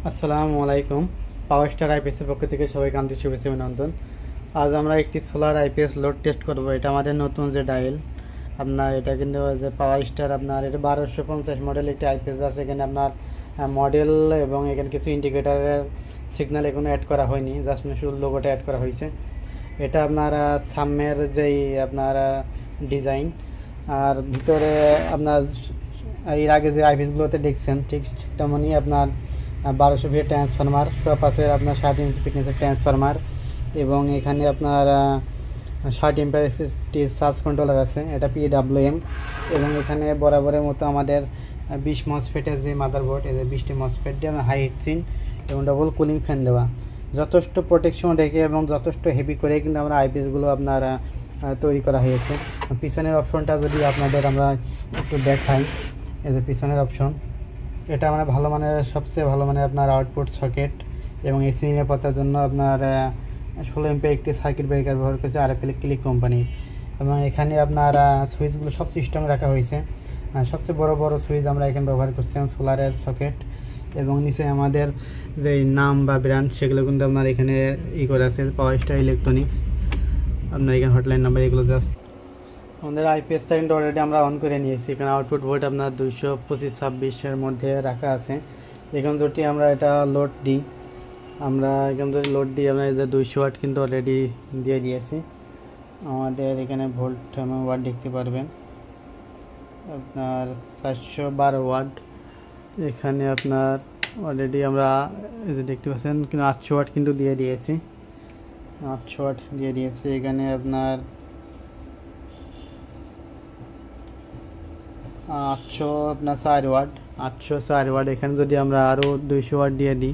আসসালামু আলাইকুম। পাওয়ার স্টার আইপিএসের পক্ষ থেকে সবাইকে আন্তরিক শুভেচ্ছা অভিনন্দন। আজ আমরা একটি সোলার আইপিএস লোড টেস্ট করব। এটা আমাদের নতুন যে ডায়েল, আপনার এটা কিন্তু যে পাওয়ার স্টার, আপনার এটা 1250 মডেল একটি আইপিএস আছে। এখানে আপনার মডেল এবং এখানে কিছু ইন্ডিকেটারের সিগন্যাল এখনো অ্যাড করা হয়নি, জাস্ট শুধু লোগোটা অ্যাড করা হয়েছে। এটা আপনার সামনের যেই আপনার ডিজাইন, আর ভিতরে আপনার এর আগে যে আইপিএসগুলোতে দেখছেন ঠিক তেমনই আপনার 1200 ভি ট্রান্সফরমার, 5 আপনার 7 ইঞ্চ ফিটনেসের ট্রান্সফরমার, এবং এখানে আপনার 60 এম্পিয়ার চার্জ কন্ট্রোলার আছে, এটা PWM। এবং এখানে বরাবরের মতো আমাদের 20 মসফেটের যে মাদারবোর্ড, এদের 20টি মসফেট দিয়ে আমরা হাই হিটসিন এবং ডবল কুলিং ফ্যান দেওয়া, যথেষ্ট প্রোটেকশন রেখে এবং যথেষ্ট হেভি করে কিন্তু আমরা আইপিএসগুলো আপনার তৈরি করা হয়েছে। পিছনের অপশনটা যদি আপনাদের আমরা একটু দেখাই, এই যে পিছনের অপশন, এটা মানে ভালো মানের, সবচেয়ে ভালো মানের আপনার আউটপুট সকেট এবং এসি নিরাপত্তার জন্য আপনার 16 এমপিয়ার একটি সার্কিট ব্রেকার ব্যবহার করেছে RFL ক্লিক কোম্পানি। এবং এখানে আপনার সুইচগুলো সব সিস্টেমে রাখা হয়েছে। সবচেয়ে বড় বড় সুইচ আমরা এখানে ব্যবহার করছি, সোলারের সকেট, এবং নিচে আমাদের যে নাম বা ব্র্যান্ড সেগুলো কিন্তু আপনার এখানে করে আছে, পাওয়ার স্টার ইলেকট্রনিক্স। আপনার এখানে হটলাইন নাম্বার, এগুলো জাস্ট আমাদের আইপিএসটা কিন্তু অলরেডি আমরা অন করে নিয়েছি। এখানে আউটপুট ভোল্ট আপনার 225-26-এর মধ্যে রাখা আছে। এখানে যদি আমরা এটা লোড দিই, আমরা এখানে যদি লোড দিই, আমরা এই যে 200 ওয়াট কিন্তু অলরেডি দিয়ে দিয়েছি। আমাদের এখানে ভোল্ট এবং ওয়াট দেখতে পারবেন, আপনার 412 ওয়াট। এখানে আপনার অলরেডি আমরা এই যে দেখতে পাচ্ছেন কিন্তু 800 ওয়াট কিন্তু দিয়ে দিয়েছি, 800 ওয়াট দিয়ে দিয়েছি। এখানে আপনার 804 ওয়াট। এখানে যদি আমরা আরও 200 ওয়াট দিয়ে দিই,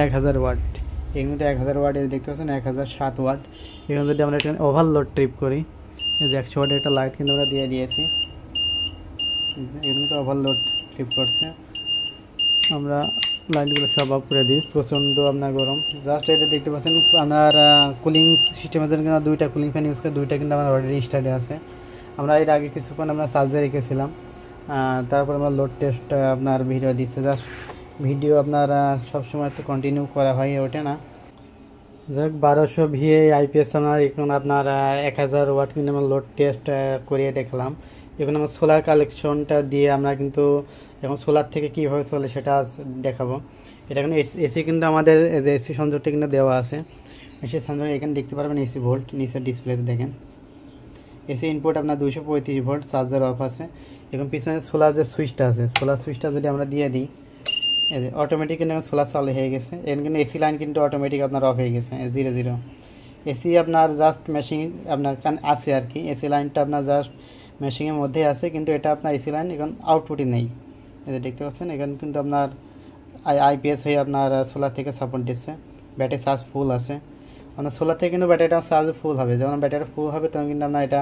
1000 ওয়াট। এখানে 1000 ওয়াট দেখতে পাচ্ছেন, 1007 ওয়াট। এখানে যদি আমরা এখানে ওভারলোড ট্রিপ করি, এই যে 100 ওয়াটের একটা লাইট কিন্তু আমরা দিয়ে দিয়েছি, এখানে তো ওভারলোড ট্রিপ করছে। আমরা লাইটগুলো সব অফ করে দিই, প্রচণ্ড আপনার গরম। জাস্ট এটা দেখতে পাচ্ছেন আপনার কুলিং সিস্টেমের জন্য কিন্তু 2টা কুলিং ফ্যান ইউজ করে, 2টা কিন্তু আমার অলরেডি স্টার্টে আছে। আমরা এর আগে কিছুক্ষণ আমরা চার্জে রেখেছিলাম, তারপর আমরা লোড টেস্ট আপনার ভিডিও দিচ্ছে। জাস্ট ভিডিও আপনার সবসময় তো কন্টিনিউ করা হয় ওঠে না। যাক, 1200 ভি আইপিএস আমার এখন আপনার 1000 ওয়াট কিন্তু আমরা লোড টেস্ট করিয়ে দেখলাম। এখন আমার সোলার কালেকশনটা দিয়ে আমরা কিন্তু এখন সোলার থেকে কীভাবে চলে সেটা দেখাবো। এটা কিন্তু এসি কিন্তু আমাদের যে এসি সংযোগটা কিন্তু দেওয়া আছে, এসি সংযোগ এখানে দেখতে পারবেন এসি ভোল্ট, নিচের ডিসপ্লেতে দেখেন এসি ইনপুট আপনার 235 ভোল্ট, চার্জার অফ আছে। এখন পিছনে সোলার যে সুইচটা আছে, সোলার সুইচটা যদি আমরা দিয়ে দিই, এই যে অটোমেটিক কিন্তু সোলার চালু হয়ে গেছে। এখানে কিন্তু এসি লাইন কিন্তু অটোমেটিক আপনার অফ হয়ে গেছে, 0 এসি আপনার জাস্ট মেশিন আপনার আছে আর কি। এসি লাইনটা আপনার জাস্ট মেশিনের মধ্যে আছে, কিন্তু এটা আপনার এসি লাইন এখন আউটপুটই নেই। এই যে দেখতে পাচ্ছেন, এখানে কিন্তু আপনার আইপিএস হয়ে আপনার সোলার থেকে সাপোর্ট দিচ্ছে। ব্যাটারি চার্জ ফুল আছে, আপনার সোলার থেকে কিন্তু ব্যাটারিটা চার্জ ফুল হবে। যখন ব্যাটারি ফুল হবে তখন কিন্তু আপনার এটা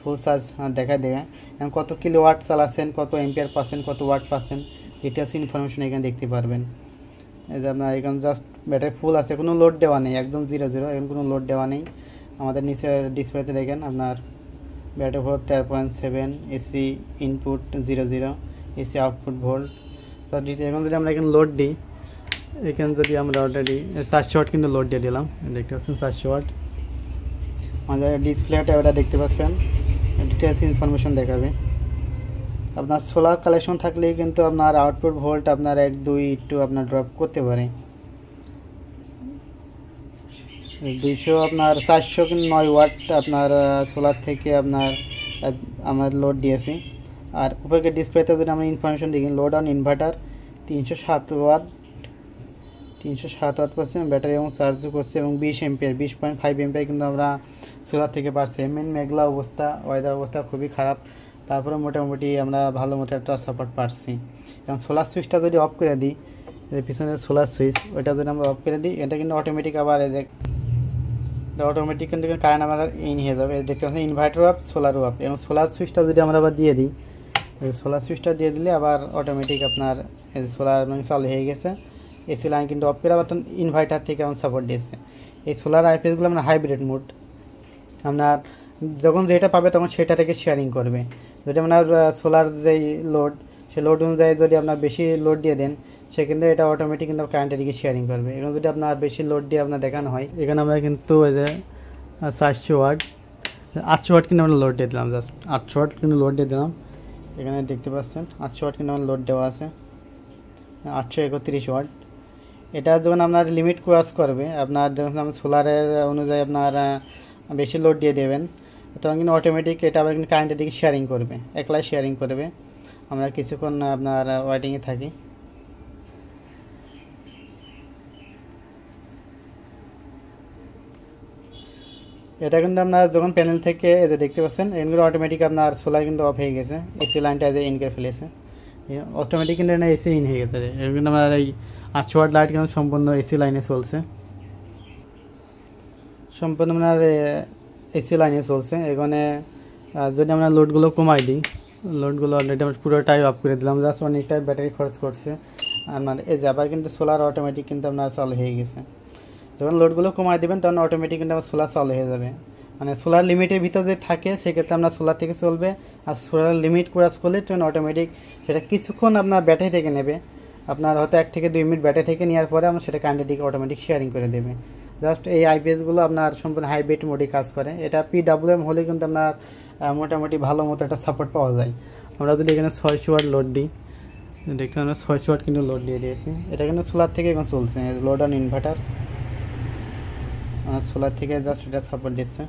ফুল চার্জ দেখা দেবে। এখন কত কিলোওয়াট চালাচ্ছেন, কত এম্পিয়ার পাচ্ছেন, কত ওয়াট পাচ্ছেন, ডিটেলস ইনফরমেশন এখানে দেখতে পারবেন। এই যে আপনার এখানে জাস্ট ব্যাটারি ফুল আছে, কোনো লোড দেওয়া নেই, একদম 0 এখন কোনো লোড দেওয়া নেই। আমাদের নিচে ডিসপ্লেতে দেখেন আপনার battery volt 13.7, AC input 0, AC output volt. তো এখন যদি আমরা এখানে লোড দিই, এখানে যদি আমরা অলরেডি 400 ওয়াট কিন্তু লোড দিয়ে দিলাম, দেখতে পাচ্ছেন 400 ওয়াট। আমাদের ডিসপ্লেটা ওটা দেখতে পাচ্ছেন, ডিটেলস ইনফরমেশন দেখাবে। আপনার সোলার কালেকশন থাকলেই কিন্তু আপনার আউটপুট ভোল্ট আপনার 1-2 একটু আপনার ড্রপ করতে পারে। 200 আপনার 409 ওয়াট আপনার সোলার থেকে আপনার আমার লোড দিয়েছি। আর উপরে ডিসপ্লেতে যদি আমরা ইনফরমেশন দেখি, load on inverter 307 watt, 307 watt পাচ্ছি ব্যাটারি এবং চার্জও করছে, এবং 20.5 এম্পিয়ার কিন্তু আমরা সোলার থেকে পাচ্ছি। মেঘলা অবস্থা, ওয়েদার অবস্থা খুবই খারাপ, তারপরে মোটামুটি আমরা ভালো মতো একটা সাপোর্ট পাচ্ছি। এবং সোলার সুইচটা যদি অফ করে দিই, যে পিছনে সোলার সুইচ, ওইটা যদি আমরা অফ করে দিই, এটা কিন্তু অটোমেটিক আবার অটোমেটিক কিন্তু কারেন্ট আমার ইন হয়ে যাবে। দেখতে পাচ্ছেন ইনভার্টার অফ, সোলারও অফ। এবং সোলার সুইচটা যদি আমরা আবার দিয়ে দিই, সোলার সুইচটা দিয়ে দিলে আবার অটোমেটিক আপনার সোলার মানে চালু হয়ে গেছে। এসি লাইন কিন্তু অফ করে আবার ইনভার্টার থেকে আমার সাপোর্ট দিয়েছে। এই সোলার আইপিএসগুলো আমরা হাইব্রিড মোড, আপনার যখন যেটা পাবে তখন সেটা থেকে শেয়ারিং করবে। যদি আপনার সোলার যেই লোড, সেই লোড অনুযায়ী যদি আপনার বেশি লোড দিয়ে দেন, সেক্ষেত্রে এটা অটোমেটিক কিন্তু কারেন্টের দিকে শেয়ারিং করবে। এখন যদি আপনার বেশি লোড দিয়ে আপনার দেখানো হয়, এখানে আমরা কিন্তু ওই যে 400 ওয়াট 800 ওয়াট কিন্তু আমরা লোড দিয়ে দিলাম, জাস্ট 800 ওয়াট কিন্তু লোড দিয়ে দিলাম। এখানে দেখতে পাচ্ছেন 800 ওয়াট কিন্তু আমার লোড দেওয়া আছে, 831 ওয়াট। এটা যখন আপনার লিমিট ক্রস করবে, আপনার যখন আপনার সোলারের অনুযায়ী আপনার বেশি লোড দিয়ে দেবেন, তখন কিন্তু অটোমেটিক এটা আবার কিন্তু কারেন্টের দিকে শেয়ারিং করবে, একলাই শেয়ারিং করবে। আমরা কিছুক্ষণ আপনার ওয়েটিংয়ে থাকি। এটা কিন্তু আপনার যখন প্যানেল থেকে এই যে দেখতে পাচ্ছেন, এগুলো অটোমেটিক আপনার সোলার কিন্তু অফ হয়ে গেছে, এসি লাইনটা যে ইন করে ফেলেছে, অটোমেটিক কিন্তু না এসি ইন হয়ে গেছে। এর কিন্তু আমার এই 800 ওয়াট লাইট কিন্তু সম্পূর্ণ এসি লাইনে চলছে, সম্পূর্ণ আপনার এসি লাইনে চলছে। এখানে যদি আমরা লোডগুলো কমাই দিই, লোডগুলো অলরেডি আমরা পুরোটাই অফ করে দিলাম, জাস্ট অনেকটাই ব্যাটারি খরচ করছে। আপনার এই যে আবার কিন্তু সোলার অটোমেটিক কিন্তু আপনার চালু হয়ে গেছে। যখন লোডগুলো কমাই দেবেন তখন অটোমেটিক কিন্তু আমার সোলার চালু হয়ে যাবে। মানে সোলার লিমিটের ভিতর যে থাকে সেক্ষেত্রে আপনার সোলার থেকে চলবে, আর সোলার লিমিট ক্রস করলে তখন অটোমেটিক সেটা কিছুক্ষণ আপনার ব্যাটারি থেকে নেবে। আপনার হয়তো 1 থেকে 2 মিনিট ব্যাটারি থেকে নেওয়ার পরে আমরা সেটা কারেন্টের দিকে অটোমেটিক শেয়ারিং করে দেবে। জাস্ট এই আইপিএসগুলো আপনার সম্পূর্ণ হাইব্রিড মোডে কাজ করে। এটা পিডাব্লিউএম হলে কিন্তু আপনার মোটামুটি ভালো মতো একটা সাপোর্ট পাওয়া যায়। আমরা যদি এখানে 600 ওয়াট লোড দিই, দেখতে আমরা 600 ওয়াট কিন্তু লোড দিয়ে দিয়েছি। এটা কিন্তু সোলার থেকে এখন চলছে, লোড অন ইনভার্টার, সোলার থেকে জাস্ট এটা সাপোর্ট দিচ্ছে।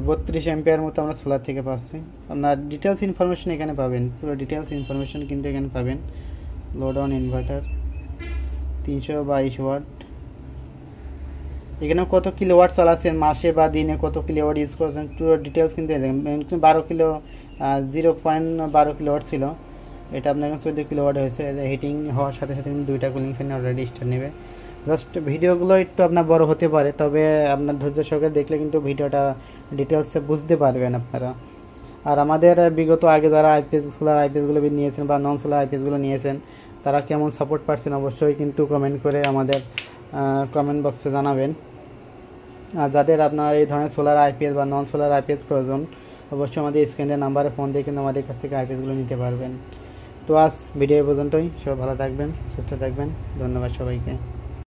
32 এম্পিয়ার মতো আমরা সোলার থেকে পাচ্ছি। আপনার ডিটেলস ইনফরমেশন এখানে পাবেন, পুরো ডিটেলস ইনফরমেশন কিন্তু এখানে পাবেন। লোড অন ইনভার্টার 322 ওয়াট, এখানে কত কিলোওয়াট চালাচ্ছেন, মাসে বা দিনে কত কিলোওয়াট ইউজ করছেন, পুরো ডিটেলস কিন্তু 0.12 কিলোওয়াট ছিল, এটা আপনার 14 কিলোওয়াট হয়েছে। হিটিং হওয়ার সাথে সাথে কিন্তু 2টা কুলিং ফ্যান অলরেডি স্টার্ট নেবে। জাস্ট ভিডিওগুলো একটু আপনার বড় হতে পারে, তবে আপনার ধৈর্য সহকারে দেখলে কিন্তু ভিডিওটা ডিটেলসে বুঝতে পারবেন আপনারা। আর আমাদের বিগত আগে যারা আইপিএস সোলার আইপিএসগুলো নিয়েছেন বা নন সোলার আইপিএসগুলো নিয়েছেন, তারা কেমন সাপোর্ট পাচ্ছেন অবশ্যই কিন্তু কমেন্ট করে আমাদের কমেন্ট বক্সে জানাবেন। আর যাদের আপনার এই ধরনের সোলার আইপিএস বা নন সোলার আইপিএস প্রয়োজন, অবশ্যই আমাদের স্ক্রিনের নাম্বারে ফোন দিয়ে কিন্তু আমাদের কাছ থেকে আইপিএসগুলো নিতে পারবেন। তো আজ ভিডিও পর্যন্তই, সবাই ভালো থাকবেন, সুস্থ থাকবেন, ধন্যবাদ সবাইকে।